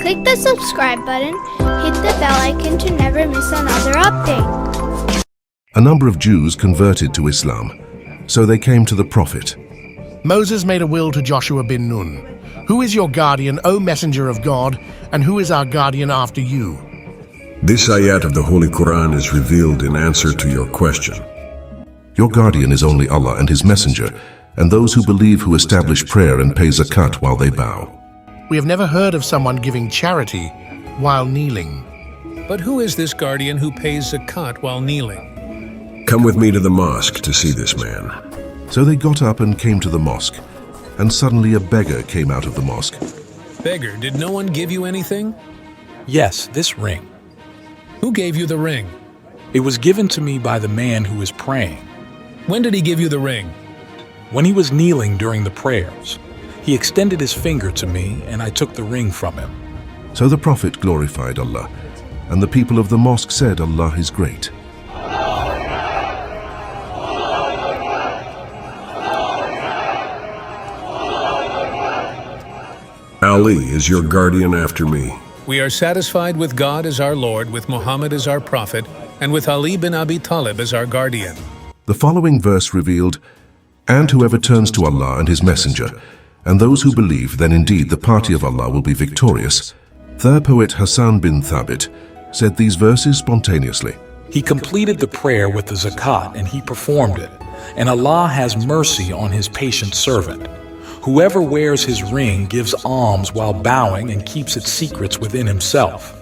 Click the subscribe button, hit the bell icon to never miss another update. A number of Jews converted to Islam, so they came to the Prophet. Moses made a will to Joshua bin Nun. Who is your guardian, O Messenger of God, and who is our guardian after you? This ayat of the Holy Quran is revealed in answer to your question. Your guardian is only Allah and His Messenger, and those who believe who establish prayer and pay zakat while they bow. We have never heard of someone giving charity while kneeling. But who is this guardian who pays zakat while kneeling? Come with me to the mosque to see this man. So they got up and came to the mosque, and suddenly a beggar came out of the mosque. Beggar, did no one give you anything? Yes, this ring. Who gave you the ring? It was given to me by the man who was praying. When did he give you the ring? When he was kneeling during the prayers, he extended his finger to me, and I took the ring from him. So the Prophet glorified Allah, and the people of the mosque said, Allah is great. Ali is your guardian after me. We are satisfied with God as our Lord, with Muhammad as our prophet, and with Ali bin Abi Talib as our guardian. The following verse revealed, and whoever turns to Allah and His Messenger, and those who believe, then indeed the party of Allah will be victorious. Their poet Hassan bin Thabit said these verses spontaneously. He completed the prayer with the zakat, and he performed it, and Allah has mercy on His patient servant. Whoever wears his ring gives alms while bowing and keeps its secrets within himself.